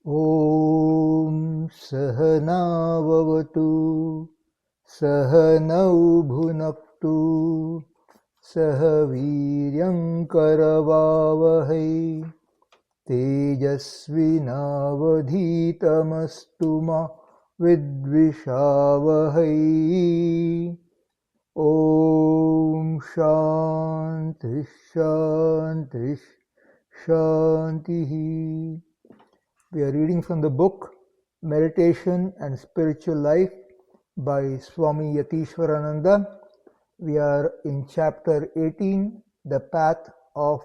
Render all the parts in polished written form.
ॐ सहनाववतु सहनौ भुनक्तु सह वीर्यं करवावहै तेजस्विनावधीतमस्तु मा विद्विषावहै। ॐ शान्ति शान्ति शान्तिः. We are reading from the book Meditation and Spiritual Life by Swami Yatiswarananda. We are in chapter 18, the path of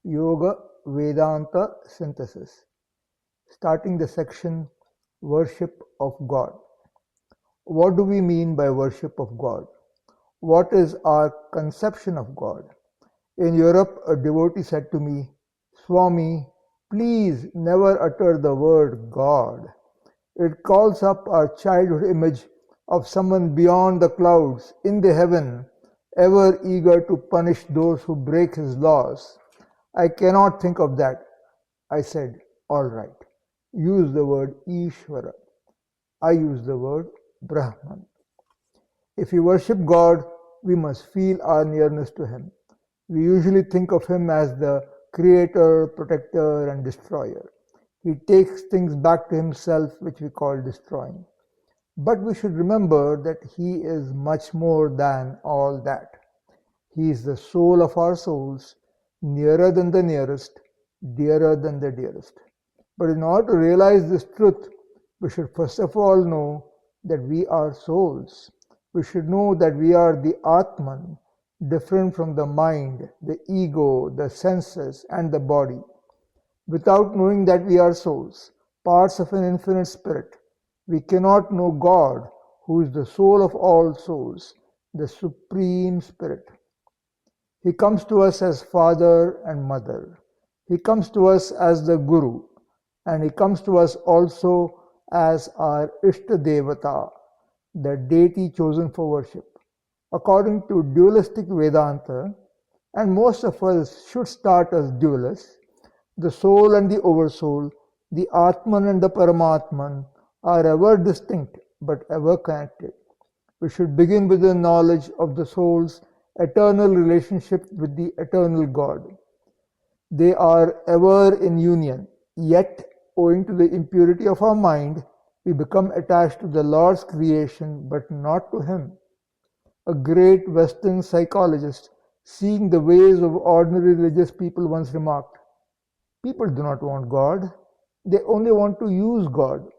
Yoga Vedanta synthesis, starting the section Worship of God. What do we mean by worship of God? What is our conception of God? In Europe, a devotee said to me, "Swami, please never utter the word God. It calls up our childhood image of someone beyond the clouds, in the heaven, ever eager to punish those who break his laws. I cannot think of that." I said, "All right, use the word Ishvara." I use the word Brahman. If we worship God, we must feel our nearness to Him. We usually think of Him as the creator, protector, and destroyer. He takes things back to Himself, which we call destroying. But we should remember that He is much more than all that. He is the soul of our souls, nearer than the nearest, dearer than the dearest. But in order to realize this truth, we should first of all know that we are souls. We should know that we are the Atman, different from the mind, the ego, the senses, and the body. Without knowing that we are souls, parts of an infinite spirit, we cannot know God, who is the soul of all souls, the Supreme Spirit. He comes to us as Father and Mother. He comes to us as the Guru, and He comes to us also as our Ishta Devata, the deity chosen for worship. According to dualistic Vedanta, and most of us should start as dualists, the soul and the oversoul, the Atman and the Paramatman, are ever distinct but ever connected. We should begin with the knowledge of the soul's eternal relationship with the eternal God. They are ever in union, yet, owing to the impurity of our mind, we become attached to the Lord's creation but not to Him. A great Western psychologist, seeing the ways of ordinary religious people, once remarked, "People do not want God, they only want to use God."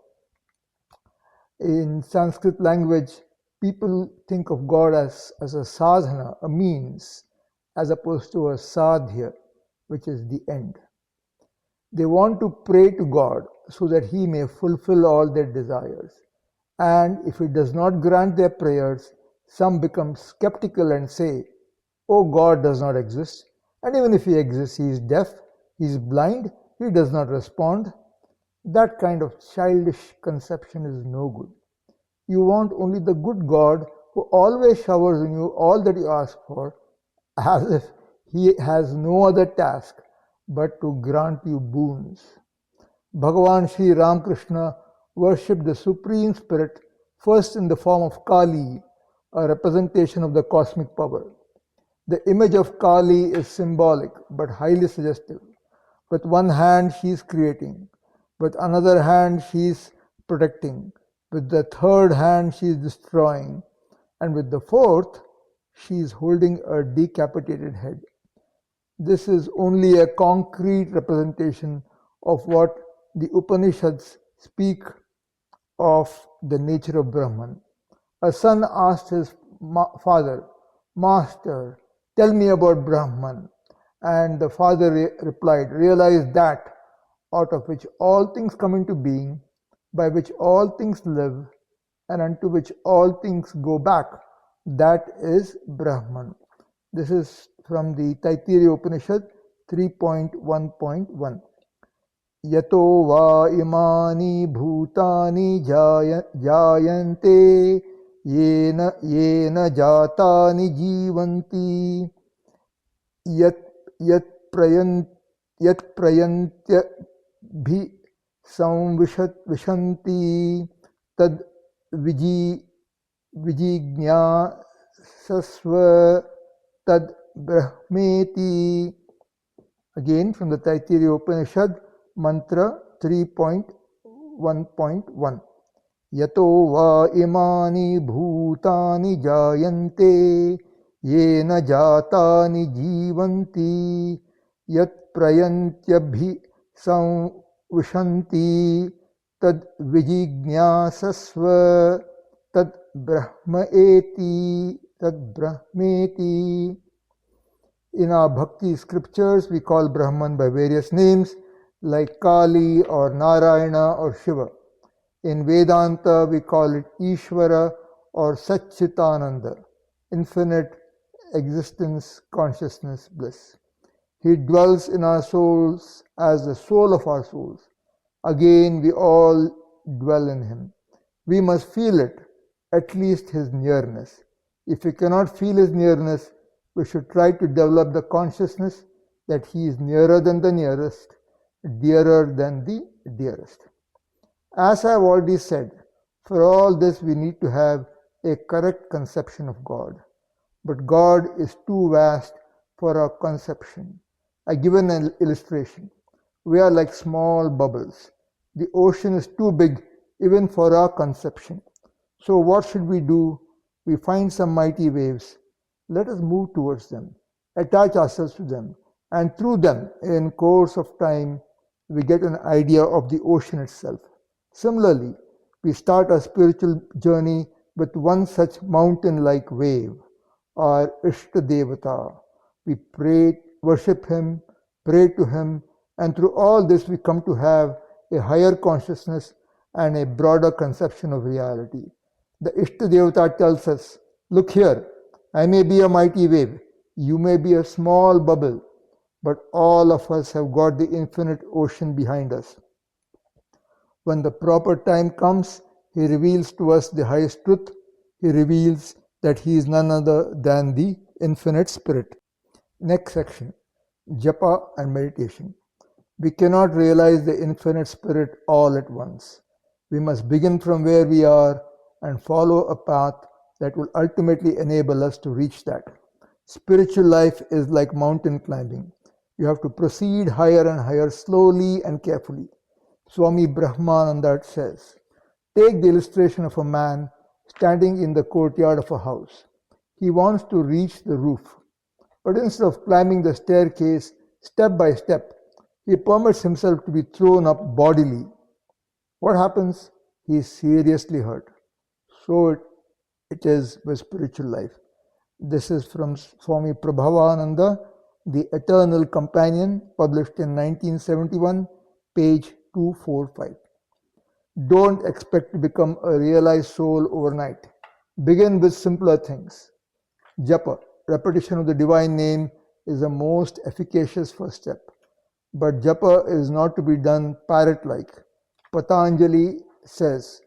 In Sanskrit language, people think of God as a sadhana, a means, as opposed to a sadhya, which is the end. They want to pray to God so that He may fulfill all their desires. And if He does not grant their prayers, some become skeptical and say, "Oh, God does not exist. And even if He exists, He is deaf, He is blind, He does not respond." That kind of childish conception is no good. You want only the good God who always showers on you all that you ask for, as if He has no other task but to grant you boons. Bhagavan Sri Ramakrishna worshipped the Supreme Spirit first in the form of Kali, a representation of the cosmic power. The image of Kali is symbolic but highly suggestive. With one hand she is creating, with another hand she is protecting, with the third hand she is destroying, and with the fourth she is holding a decapitated head. This is only a concrete representation of what the Upanishads speak of the nature of Brahman. A son asked his father, "Master, tell me about Brahman." And the father replied, "Realize that, out of which all things come into being, by which all things live, and unto which all things go back, that is Brahman." This is from the Taittiriya Upanishad 3.1.1. Yato va imani bhutani jayante yena jatani jivanti yat prayantya bhi Samvishanti tad vijignyasasva tad brahmeti. Again from the Taittiriya Upanishad, mantra 3.1.1. Yato va imani bhutani jayante yena jatani jivanti yat prayantyabhi samvishanti tad vijignyasasva tad brahmeti. In our bhakti scriptures, we call Brahman by various names like Kali or Narayana or Shiva. In Vedanta, we call it Ishvara or Satchitananda, infinite existence, consciousness, bliss. He dwells in our souls as the soul of our souls. Again, we all dwell in him. We must feel it, at least his nearness. If we cannot feel his nearness, we should try to develop the consciousness that he is nearer than the nearest, dearer than the dearest. As I have already said, for all this we need to have a correct conception of God. But God is too vast for our conception. I give an illustration. We are like small bubbles. The ocean is too big even for our conception. So what should we do? We find some mighty waves. Let us move towards them, attach ourselves to them, and through them, in course of time, we get an idea of the ocean itself. Similarly, we start our spiritual journey with one such mountain-like wave, our Ishta Devata. We pray, worship him, pray to him, and through all this we come to have a higher consciousness and a broader conception of reality. The Ishta Devata tells us, look here, I may be a mighty wave, you may be a small bubble, but all of us have got the infinite ocean behind us. When the proper time comes, he reveals to us the highest truth. He reveals that he is none other than the infinite spirit. Next section, Japa and meditation. We cannot realize the infinite spirit all at once. We must begin from where we are and follow a path that will ultimately enable us to reach that. Spiritual life is like mountain climbing. You have to proceed higher and higher, slowly and carefully. Swami Brahmananda says, take the illustration of a man standing in the courtyard of a house. He wants to reach the roof, but instead of climbing the staircase step by step, he permits himself to be thrown up bodily. What happens? He is seriously hurt. So it is with spiritual life. This is from Swami Prabhavananda, The Eternal Companion, published in 1971, page 245. Don't expect to become a realized soul overnight. Begin with simpler things. Japa, repetition of the divine name, is the most efficacious first step. But japa is not to be done parrot-like. Patanjali says,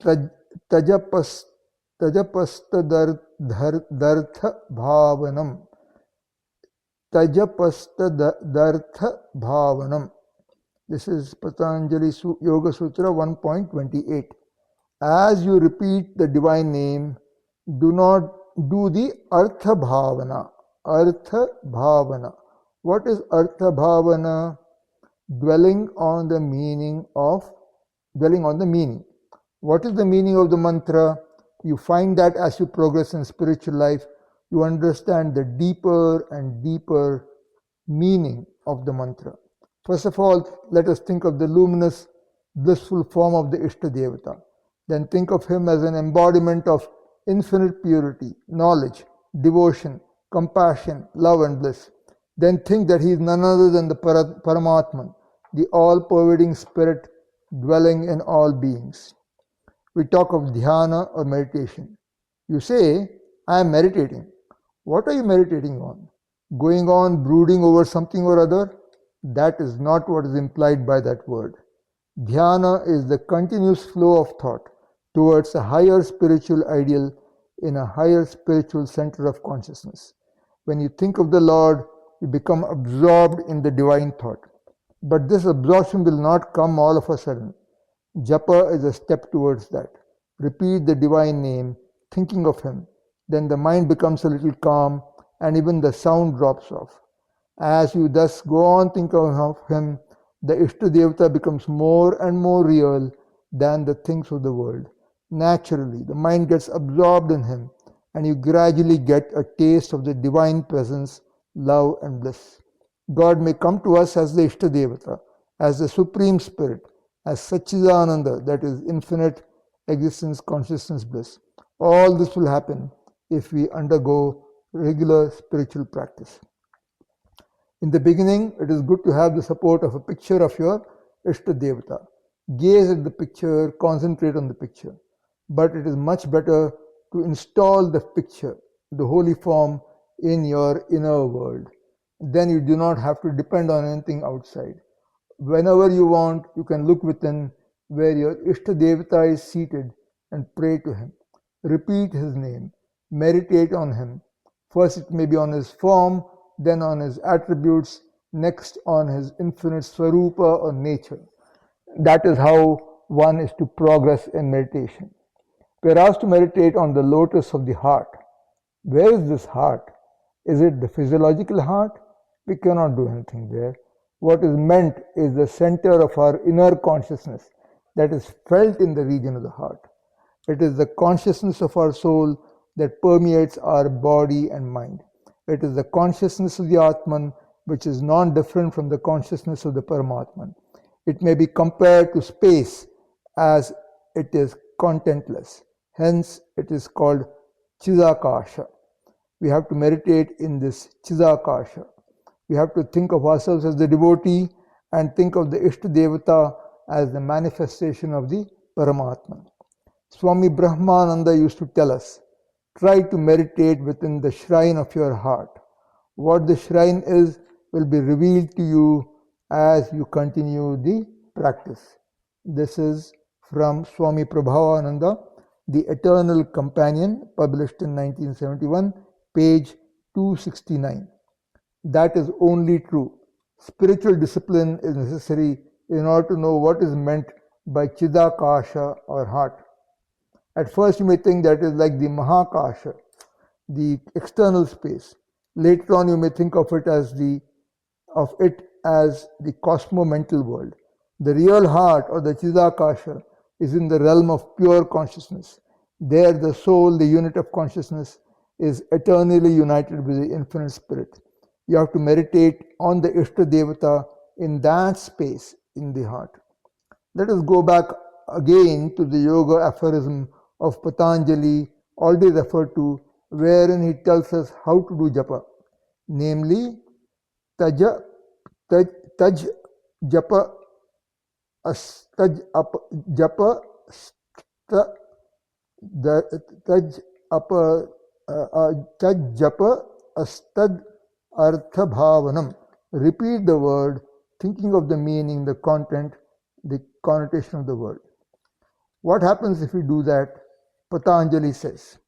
Tajapasthadartha bhavanam. Tajapasthadartha bhavanam. This is Patanjali Yoga Sutra 1.28. As you repeat the divine name, do not do the Artha Bhavana. Artha Bhavana. What is Artha Bhavana? Dwelling on the meaning. What is the meaning of the mantra? You find that as you progress in spiritual life, you understand the deeper and deeper meaning of the mantra. First of all, let us think of the luminous, blissful form of the Ishta Devata. Then think of him as an embodiment of infinite purity, knowledge, devotion, compassion, love and bliss. Then think that he is none other than the Paramatman, the all-pervading spirit dwelling in all beings. We talk of dhyana or meditation. You say, I am meditating. What are you meditating on? Going on brooding over something or other? That is not what is implied by that word. Dhyana is the continuous flow of thought towards a higher spiritual ideal in a higher spiritual center of consciousness. When you think of the Lord, you become absorbed in the divine thought. But this absorption will not come all of a sudden. Japa is a step towards that. Repeat the divine name, thinking of him. Then the mind becomes a little calm and even the sound drops off. As you thus go on thinking of him, the Ishtadevata becomes more and more real than the things of the world. Naturally, the mind gets absorbed in him and you gradually get a taste of the divine presence, love and bliss. God may come to us as the Ishtadevata, as the Supreme Spirit, as Satchidananda, that is infinite existence, consciousness, bliss. All this will happen if we undergo regular spiritual practice. In the beginning, it is good to have the support of a picture of your Ishtadevata. Gaze at the picture, concentrate on the picture. But it is much better to install the picture, the holy form, in your inner world. Then you do not have to depend on anything outside. Whenever you want, you can look within where your Ishtadevata is seated and pray to him. Repeat his name, meditate on him. First it may be on his form, then on his attributes, next on his infinite Swarupa or nature. That is how one is to progress in meditation. We are asked to meditate on the lotus of the heart. Where is this heart? Is it the physiological heart? We cannot do anything there. What is meant is the center of our inner consciousness that is felt in the region of the heart. It is the consciousness of our soul that permeates our body and mind. It is the consciousness of the Atman which is non-different from the consciousness of the Paramatman. It may be compared to space as it is contentless. Hence, it is called Chidakasha. We have to meditate in this Chidakasha. We have to think of ourselves as the devotee and think of the Ishtadevata as the manifestation of the Paramatman. Swami Brahmananda used to tell us, try to meditate within the shrine of your heart. What the shrine is will be revealed to you as you continue the practice. This is from Swami Prabhavananda, The Eternal Companion, published in 1971, page 269. That is only true. Spiritual discipline is necessary in order to know what is meant by Chidakasha or heart. At first you may think that is like the Mahakasha, the external space. Later on you may think of it as the cosmo-mental world. The real heart or the Chidakasha is in the realm of pure consciousness. There the soul, the unit of consciousness, is eternally united with the infinite spirit. You have to meditate on the Ishtadevata in that space in the heart. Let us go back again to the yoga aphorism of Patanjali, already referred to, wherein he tells us how to do japa. Namely, taj japa taj japa taj japa astad artha bhavanam. Repeat the word, thinking of the meaning, the content, the connotation of the word. What happens if we do that? Patanjali says,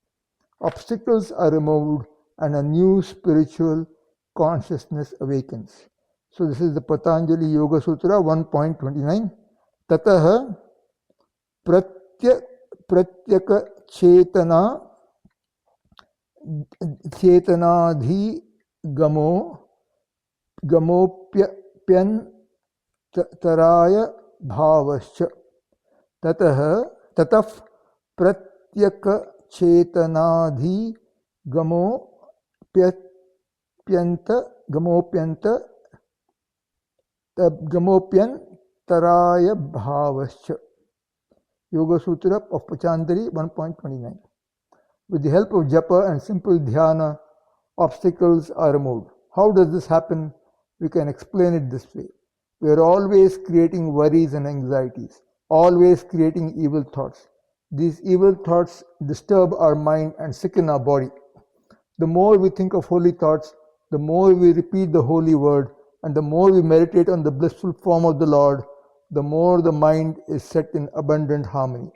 obstacles are removed and a new spiritual consciousness awakens. So this is the Patanjali Yoga Sutra 1.29. Tataha pratyaka chetanadhi gamopyan taraya bhavascha. Tataf pratyaka chetanadhi gamopyan taraya bhavascha. Yoga Sutra of Patanjali 1.29. With the help of japa and simple dhyana, obstacles are removed. How does this happen? We can explain it this way. We are always creating worries and anxieties, always creating evil thoughts. These evil thoughts disturb our mind and sicken our body. The more we think of holy thoughts, the more we repeat the holy word, and the more we meditate on the blissful form of the Lord, the more the mind is set in abundant harmony.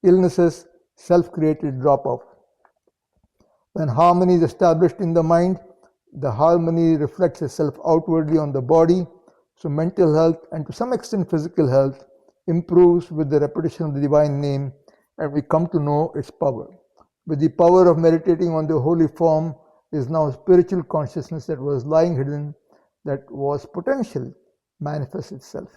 Illnesses, self-created drop off. When harmony is established in the mind, the harmony reflects itself outwardly on the body, So mental health and to some extent physical health improves with the repetition of the divine name, and we come to know its power. With the power of meditating on the holy form is now spiritual consciousness that was lying hidden, that was potential, manifests itself.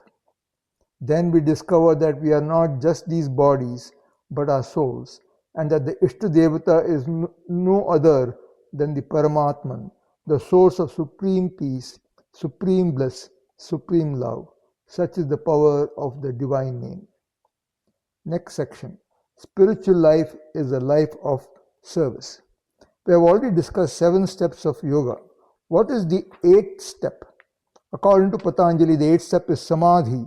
Then we discover that we are not just these bodies, but our souls, and that the Ishta Devata is no other than the Paramatman, the source of supreme peace, supreme bliss, supreme love. Such is the power of the divine name. Next section. Spiritual life is a life of service. We have already discussed 7 steps of yoga. What is the 8th step? According to Patanjali, the 8th step is Samadhi,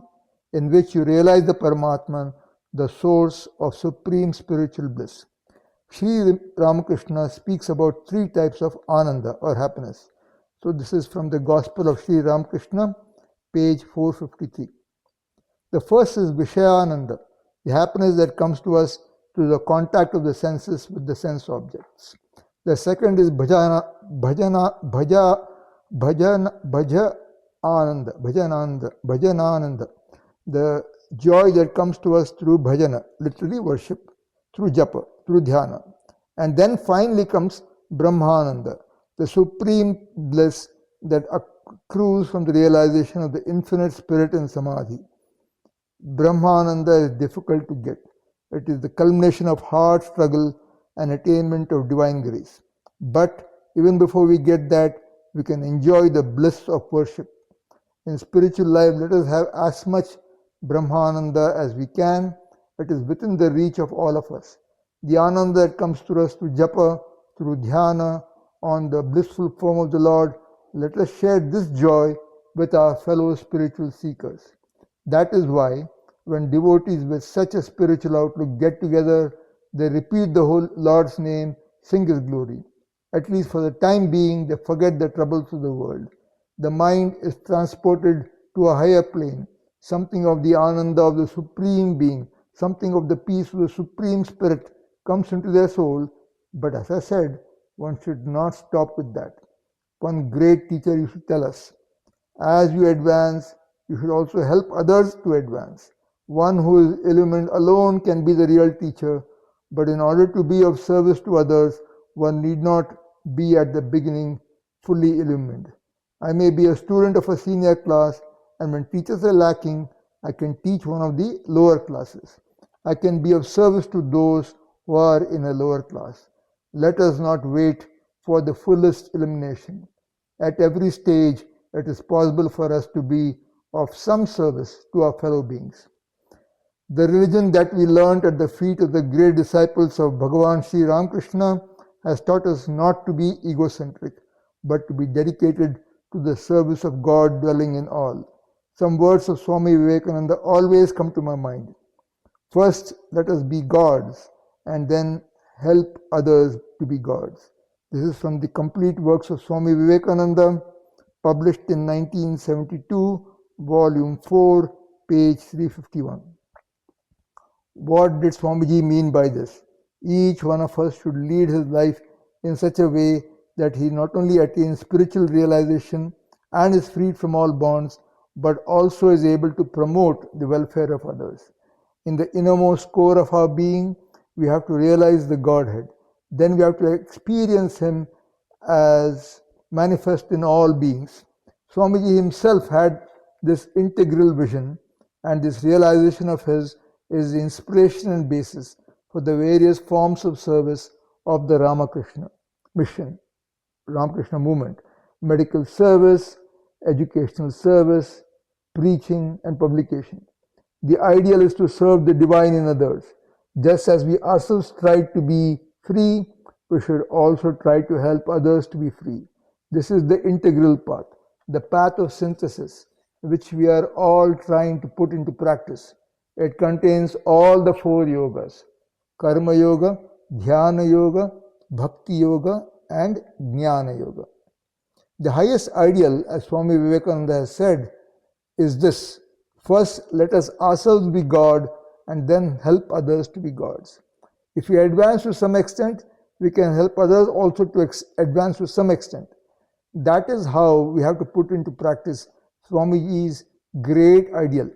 in which you realize the Paramatman, the source of supreme spiritual bliss. Sri Ramakrishna speaks about 3 types of Ananda or happiness. So this is from the Gospel of Sri Ramakrishna, page 453. The first is Vishayananda, the happiness that comes to us through the contact of the senses with the sense objects. The second is Bhajananda, the joy that comes to us through bhajana, literally worship, through japa, through dhyana. And then finally comes Brahmananda, the supreme bliss that accrues from the realization of the infinite spirit in samadhi. Brahmananda is difficult to get. It is the culmination of hard struggle and attainment of divine grace. But even before we get that, we can enjoy the bliss of worship. In spiritual life, let us have as much Brahmananda as we can. It is within the reach of all of us. The Ananda that comes to us through japa, through dhyana, on the blissful form of the Lord, let us share this joy with our fellow spiritual seekers. That is why, when devotees with such a spiritual outlook get together, they repeat the whole Lord's name, sing His glory. At least for the time being, they forget the troubles of the world. The mind is transported to a higher plane. Something of the Ananda of the Supreme Being, something of the peace of the Supreme Spirit comes into their soul. But as I said, one should not stop with that. One great teacher used to tell us, as you advance, you should also help others to advance. One who is illumined alone can be the real teacher, but in order to be of service to others, one need not be at the beginning fully illumined. I may be a student of a senior class, and when teachers are lacking, I can teach one of the lower classes. I can be of service to those who are in a lower class. Let us not wait for the fullest illumination. At every stage, it is possible for us to be of some service to our fellow beings. The religion that we learnt at the feet of the great disciples of Bhagavan Sri Ramakrishna has taught us not to be egocentric, but to be dedicated to the service of God dwelling in all. Some words of Swami Vivekananda always come to my mind. First, let us be gods, and then help others to be gods. This is from the complete works of Swami Vivekananda, published in 1972, volume 4, page 351. What did Swamiji mean by this? Each one of us should lead his life in such a way that he not only attains spiritual realization and is freed from all bonds, but also is able to promote the welfare of others. In the innermost core of our being, we have to realize the Godhead. Then we have to experience Him as manifest in all beings. Swamiji himself had this integral vision, and this realization of his is the inspiration and basis for the various forms of service of the Ramakrishna mission, Ramakrishna movement: medical service, educational service, preaching and publication. The ideal is to serve the divine in others. Just as we ourselves try to be free, we should also try to help others to be free. This is the integral path, the path of synthesis, which we are all trying to put into practice. It contains all the 4 yogas: Karma Yoga, Dhyana Yoga, Bhakti Yoga, and Jnana Yoga. The highest ideal, as Swami Vivekananda has said, is this: first, let us ourselves be God, and then help others to be gods. If we advance to some extent, we can help others also to advance to some extent. That is how we have to put into practice Swamiji's great ideal.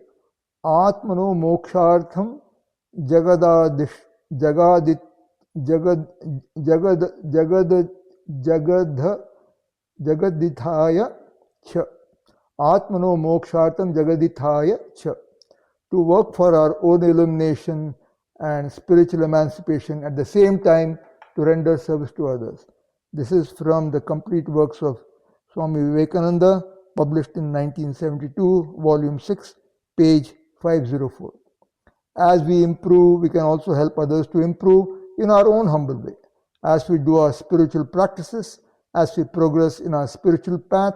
Atmano mokshartham jagadish jagadit jagad jagad jagad jagadha jagadithaya cha. Atmano mokshartham jagadithaya cha. To work for our own illumination and spiritual emancipation, at the same time to render service to others. This is from the complete works of Swami Vivekananda, published in 1972, volume 6, page 504. As we improve, we can also help others to improve in our own humble way. As we do our spiritual practices, as we progress in our spiritual path,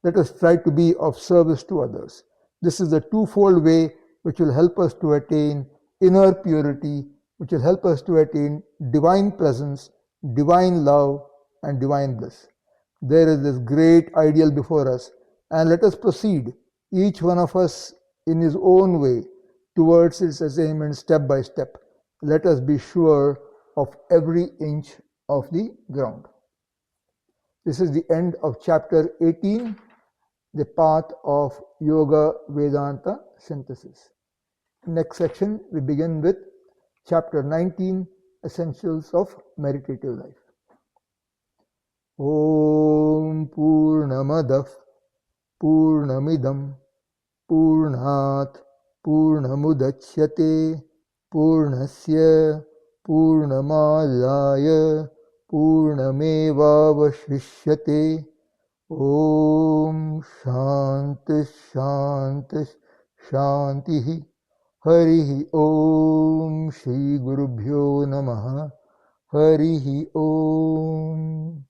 let us try to be of service to others. This is the twofold way which will help us to attain inner purity, which will help us to attain divine presence, divine love, and divine bliss. There is this great ideal before us, and let us proceed, each one of us in his own way, towards its attainment step by step. Let us be sure of every inch of the ground. This is the end of chapter 18, the path of Yoga Vedanta synthesis. Next section, we begin with chapter 19, essentials of meditative life. Om Purnamadah Purnamidam Purnat Purnamudachyate Purnasya Purnamadaya Purnamevavashishyate. Om Shanti Shanti Shanti. Harihi Om Shri Gurubhyo Namaha. Harihi Om.